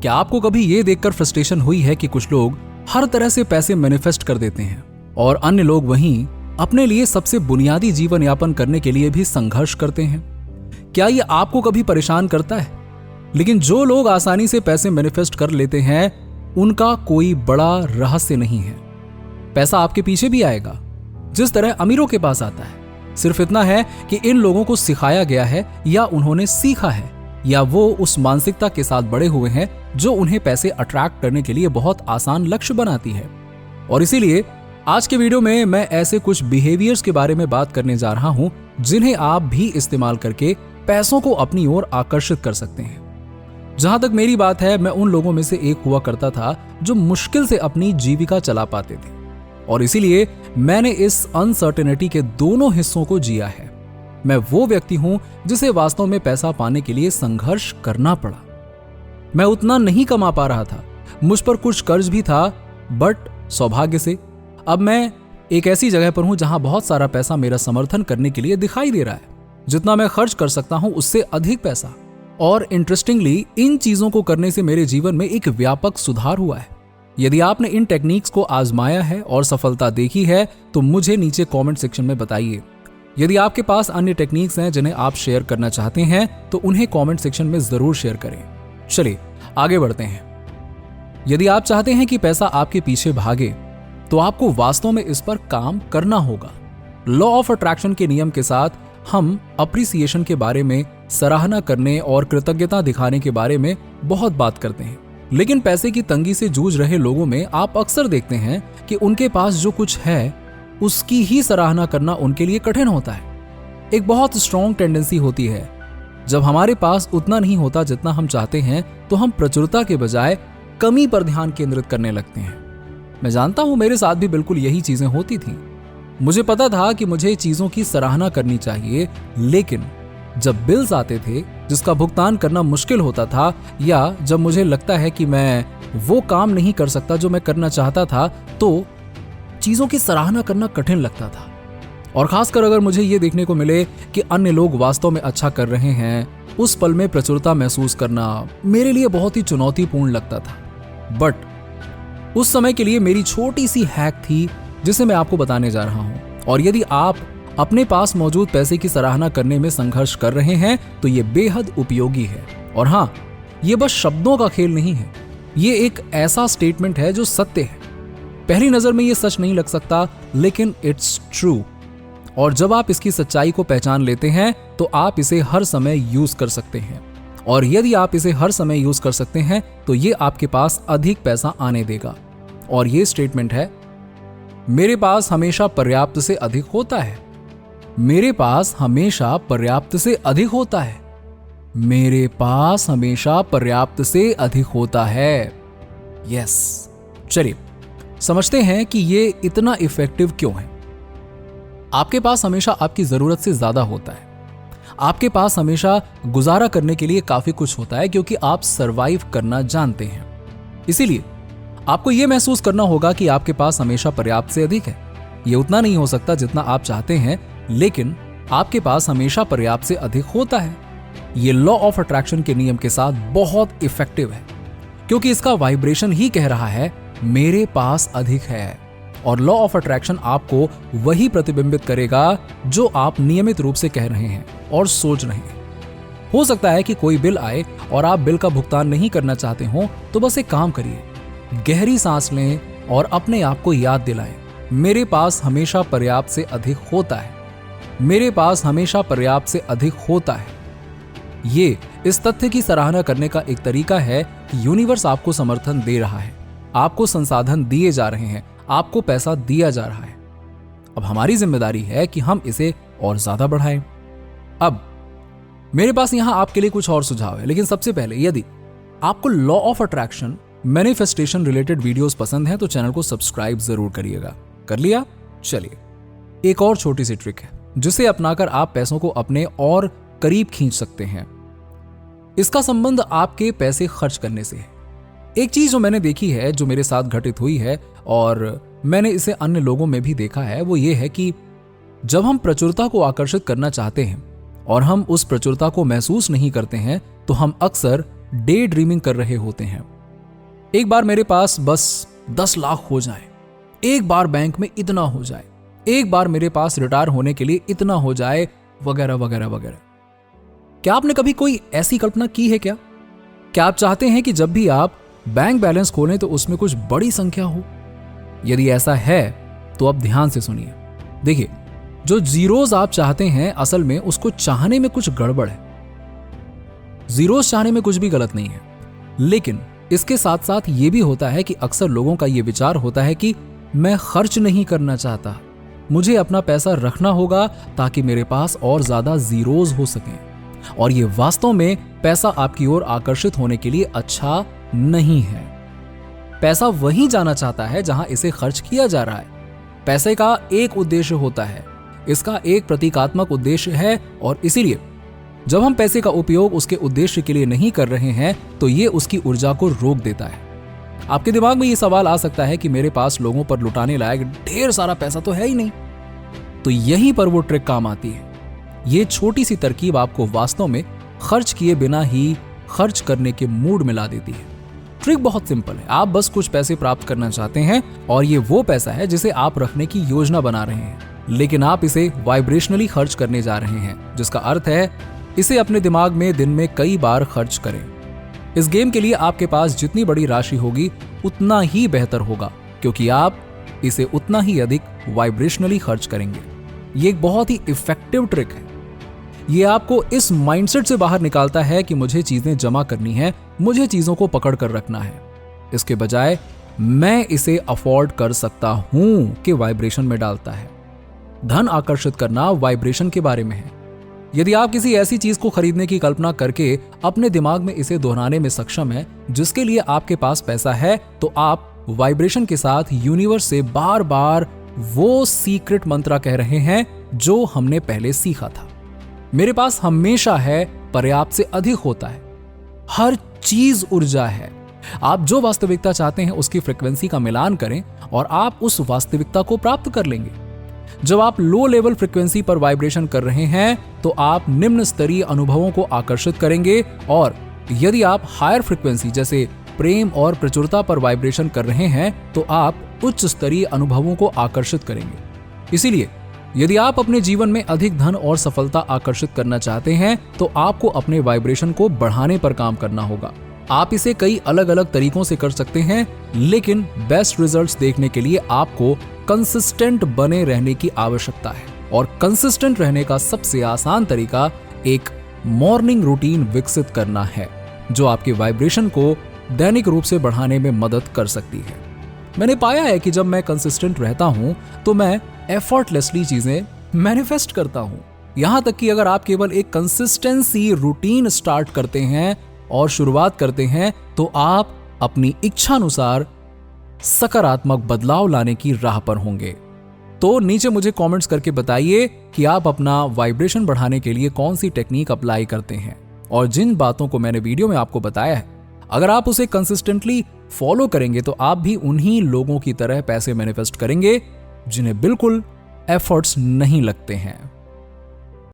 क्या आपको कभी ये देखकर फ्रस्ट्रेशन हुई है कि कुछ लोग हर तरह से पैसे मैनिफेस्ट कर देते हैं और अन्य लोग वहीं अपने लिए सबसे बुनियादी जीवन यापन करने के लिए भी संघर्ष करते हैं? क्या ये आपको कभी परेशान करता है? लेकिन जो लोग आसानी से पैसे मैनिफेस्ट कर लेते हैं उनका कोई बड़ा रहस्य नहीं है। पैसा आपके पीछे भी आएगा जिस तरह अमीरों के पास आता है। सिर्फ इतना है कि इन लोगों को सिखाया गया है या उन्होंने सीखा है या वो उस मानसिकता के साथ बड़े हुए हैं जो उन्हें पैसे अट्रैक्ट करने के लिए बहुत आसान लक्ष्य बनाती है। और इसीलिए आज के वीडियो में मैं ऐसे कुछ बिहेवियर्स के बारे में बात करने जा रहा हूं जिन्हें आप भी इस्तेमाल करके पैसों को अपनी ओर आकर्षित कर सकते हैं। जहां तक मेरी बात है, मैं उन लोगों में से एक हुआ करता था जो मुश्किल से अपनी जीविका चला पाते थे और इसीलिए मैंने इस अनसर्टेनिटी के दोनों हिस्सों को जिया है। मैं वो व्यक्ति हूं जिसे वास्तव में पैसा पाने के लिए संघर्ष करना पड़ा। मैं उतना नहीं कमा पा रहा था, मुझ पर कुछ कर्ज भी था, बट सौभाग्य से अब मैं एक ऐसी जगह पर हूं जहां बहुत सारा पैसा मेरा समर्थन करने के लिए दिखाई दे रहा है। जितना मैं खर्च कर सकता हूं उससे अधिक पैसा। और इंटरेस्टिंगली इन चीजों को करने से मेरे जीवन में एक व्यापक सुधार हुआ है। यदि आपने इन टेक्निक्स को आजमाया है और सफलता देखी है तो मुझे नीचे कमेंट सेक्शन में बताइए। यदि आपके पास अन्य टेक्निक्स हैं जिन्हें आप शेयर करना चाहते हैं तो उन्हें कमेंट सेक्शन में जरूर शेयर करें। चलिए आगे बढ़ते हैं। यदि आप चाहते हैं कि पैसा आपके पीछे भागे तो आपको वास्तव में इस पर काम करना होगा। लॉ ऑफ अट्रैक्शन के नियम के साथ हम अप्रिसिएशन के बारे में, सराहना करने और कृतज्ञता दिखाने के बारे में बहुत बात करते हैं, लेकिन पैसे की तंगी से जूझ रहे लोगों में आप अक्सर देखते हैं कि उनके पास जो कुछ है उसकी ही सराहना करना उनके लिए कठिन होता है। एक बहुत स्ट्रॉन्ग टेंडेंसी होती है, जब हमारे पास उतना नहीं होता जितना हम चाहते हैं तो हम प्रचुरता के बजाय कमी पर ध्यान केंद्रित करने लगते हैं। मैं जानता हूं मेरे साथ भी बिल्कुल यही चीजें होती थी। मुझे पता था कि मुझे चीजों की सराहना करनी चाहिए, लेकिन जब बिल्स आते थे जिसका भुगतान करना मुश्किल होता था या जब मुझे लगता है कि मैं वो काम नहीं कर सकता जो मैं करना चाहता था तो चीजों की सराहना करना कठिन लगता था। और खासकर अगर मुझे ये देखने को मिले कि अन्य लोग वास्तव में अच्छा कर रहे हैं, उस पल में प्रचुरता महसूस करना मेरे लिए बहुत ही चुनौतीपूर्ण लगता था। बट उस समय के लिए मेरी छोटी सी हैक थी जिसे मैं आपको बताने जा रहा हूं। और यदि आप अपने पास मौजूद पैसे की सराहना करने में संघर्ष कर रहे हैं तो ये बेहद उपयोगी है। और हाँ, ये बस शब्दों का खेल नहीं है, ये एक ऐसा स्टेटमेंट है जो सत्य है। पहली नजर में ये सच नहीं लग सकता, लेकिन इट्स ट्रू। और जब आप इसकी सच्चाई को पहचान लेते हैं तो आप इसे हर समय यूज कर सकते हैं। और यदि आप इसे हर समय यूज कर सकते हैं तो ये आपके पास अधिक पैसा आने देगा। और ये स्टेटमेंट है, मेरे पास हमेशा पर्याप्त से अधिक होता है। मेरे पास हमेशा पर्याप्त से अधिक होता है। मेरे पास हमेशा पर्याप्त से अधिक होता है। यस, चलिए समझते हैं कि ये इतना इफेक्टिव क्यों है। आपके पास हमेशा आपकी जरूरत से ज्यादा होता है। आपके पास हमेशा गुजारा करने के लिए काफी कुछ होता है क्योंकि आप सरवाइव करना जानते हैं। इसीलिए आपको यह महसूस करना होगा कि आपके पास हमेशा पर्याप्त से अधिक है। यह उतना नहीं हो सकता जितना आप चाहते हैं, लेकिन आपके पास हमेशा पर्याप्त से अधिक होता है। यह लॉ ऑफ अट्रैक्शन के नियम के साथ बहुत इफेक्टिव है क्योंकि इसका वाइब्रेशन ही कह रहा है मेरे पास अधिक है। और लॉ ऑफ अट्रैक्शन आपको वही प्रतिबिंबित करेगा जो आप नियमित रूप से कह रहे हैं और सोच रहे हैं। हो सकता है कि कोई बिल आए और आप बिल का भुगतान नहीं करना चाहते हो, तो बस एक काम करिए, गहरी सांस लें और अपने आप को याद दिलाएं, मेरे पास हमेशा पर्याप्त से अधिक होता है। मेरे पास हमेशा पर्याप्त से अधिक होता है। ये इस तथ्य की सराहना करने का एक तरीका है कि यूनिवर्स आपको समर्थन दे रहा है, आपको संसाधन दिए जा रहे हैं, आपको पैसा दिया जा रहा है। अब हमारी जिम्मेदारी है कि हम इसे और ज्यादा बढ़ाएं। अब मेरे पास यहां आपके लिए कुछ और सुझाव है, लेकिन सबसे पहले यदि आपको law of attraction, manifestation related videos पसंद है तो चैनल को सब्सक्राइब जरूर करिएगा। कर लिया? चलिए एक और छोटी सी ट्रिक है जिसे अपनाकर आप पैसों को अपने और करीब खींच सकते हैं। इसका संबंध आपके पैसे खर्च करने से है। एक चीज जो मैंने देखी है, जो मेरे साथ घटित हुई है और मैंने इसे अन्य लोगों में भी देखा है, वो ये है कि जब हम प्रचुरता को आकर्षित करना चाहते हैं और हम उस प्रचुरता को महसूस नहीं करते हैं तो हम अक्सर डे ड्रीमिंग कर रहे होते हैं। एक बार मेरे पास बस 10 लाख हो जाए, एक बार बैंक में इतना हो जाए, एक बार मेरे पास रिटायर होने के लिए इतना हो जाए, वगैरह वगैरह वगैरह। क्या आपने कभी कोई ऐसी कल्पना की है क्या आप चाहते हैं कि जब भी आप बैंक बैलेंस खोलें तो उसमें कुछ बड़ी संख्या हो? यदि ऐसा है तो आप ध्यान से सुनिए। देखिए, जो जीरोस आप चाहते हैं असल में उसको चाहने में कुछ गड़बड़ है। जीरोस चाहने में कुछ भी गलत नहीं है, लेकिन इसके साथ साथ ये भी होता है कि अक्सर लोगों का ये विचार होता है कि मैं खर्च नहीं करना चाहता, मुझे अपना पैसा रखना होगा ताकि मेरे पास और ज्यादा जीरोस हो सकें। और ये वास्तव में पैसा आपकी ओर आकर्षित होने के लिए अच्छा नहीं है। पैसा वहीं जाना चाहता है जहां इसे खर्च किया जा रहा है। पैसे का एक उद्देश्य होता है, इसका एक प्रतीकात्मक उद्देश्य है, और इसीलिए जब हम पैसे का उपयोग उसके उद्देश्य के लिए नहीं कर रहे हैं तो ये उसकी ऊर्जा को रोक देता है। आपके दिमाग में ये सवाल आ सकता है कि मेरे पास लोगों पर लुटाने लायक ढेर सारा पैसा तो है ही नहीं। तो यहीं पर वो ट्रिक काम आती है। ये छोटी सी तरकीब आपको वास्तव में खर्च किए बिना ही खर्च करने के मूड में ला देती है। ट्रिक बहुत सिंपल है। आप बस कुछ पैसे प्राप्त करना चाहते हैं और ये वो पैसा है जिसे आप रखने की योजना बना रहे हैं, लेकिन आप इसे वाइब्रेशनली खर्च करने जा रहे हैं, जिसका अर्थ है इसे अपने दिमाग में दिन में कई बार खर्च करें। इस गेम के लिए आपके पास जितनी बड़ी राशि होगी उतना ही बेहतर होगा, क्योंकि आप इसे उतना ही अधिक वाइब्रेशनली खर्च करेंगे। ये एक बहुत ही इफेक्टिव ट्रिक है। ये आपको इस माइंडसेट से बाहर निकालता है कि मुझे चीजें जमा करनी है, मुझे चीजों को पकड़ कर रखना है। इसके बजाय मैं इसे अफोर्ड कर सकता हूं कि वाइब्रेशन में डालता है। धन आकर्षित करना वाइब्रेशन के बारे में है। यदि आप किसी ऐसी चीज को खरीदने की कल्पना करके अपने दिमाग में इसे दोहराने में सक्षम है जिसके लिए आपके पास पैसा है, तो आप वाइब्रेशन के साथ यूनिवर्स से बार बार वो सीक्रेट मंत्र कह रहे हैं जो हमने पहले सीखा था। मेरे पास हमेशा है, पर्याप्त से अधिक होता है, हर चीज ऊर्जा है। आप जो वास्तविकता चाहते हैं उसकी फ्रीक्वेंसी का मिलान करें और आप उस वास्तविकता को प्राप्त कर लेंगे। जब आप लो लेवल फ्रीक्वेंसी पर वाइब्रेशन कर रहे हैं तो आप निम्न स्तरीय अनुभवों को आकर्षित करेंगे, और यदि आप हायर फ्रीक्वेंसी जैसे प्रेम और प्रचुरता पर वाइब्रेशन कर रहे हैं तो आप उच्च स्तरीय अनुभवों को आकर्षित करेंगे। इसीलिए यदि आप अपने जीवन में अधिक धन और सफलता आकर्षित करना चाहते हैं तो आपको अपने वाइब्रेशन को बढ़ाने पर काम करना होगा। आप इसे कई अलग अलग तरीकों से कर सकते हैं, लेकिन बेस्ट रिजल्ट्स देखने के लिए आपको कंसिस्टेंट बने रहने की आवश्यकता है। और कंसिस्टेंट रहने का सबसे आसान तरीका एक मॉर्निंग रूटीन विकसित करना है, जो आपके वाइब्रेशन को दैनिक रूप से बढ़ाने में मदद कर सकती है। मैंने पाया है कि जब मैं कंसिस्टेंट रहता हूं तो मैं एफर्टलेसली चीजें मैनिफेस्ट करता हूं। यहां तक कि अगर आप केवल एक कंसिस्टेंसी रूटीन स्टार्ट करते हैं और शुरुआत करते हैं तो आप अपनी इच्छानुसार सकारात्मक बदलाव लाने की राह पर होंगे। तो नीचे मुझे कमेंट्स करके बताइए कि आप अपना वाइब्रेशन बढ़ाने के लिए कौन सी टेक्निक अप्लाई करते हैं, और जिन बातों को मैंने वीडियो में आपको बताया है अगर आप उसे कंसिस्टेंटली फॉलो करेंगे तो आप भी उन्हीं लोगों की तरह पैसे मैनिफेस्ट करेंगे जिन्हें बिल्कुल एफर्ट्स नहीं लगते हैं।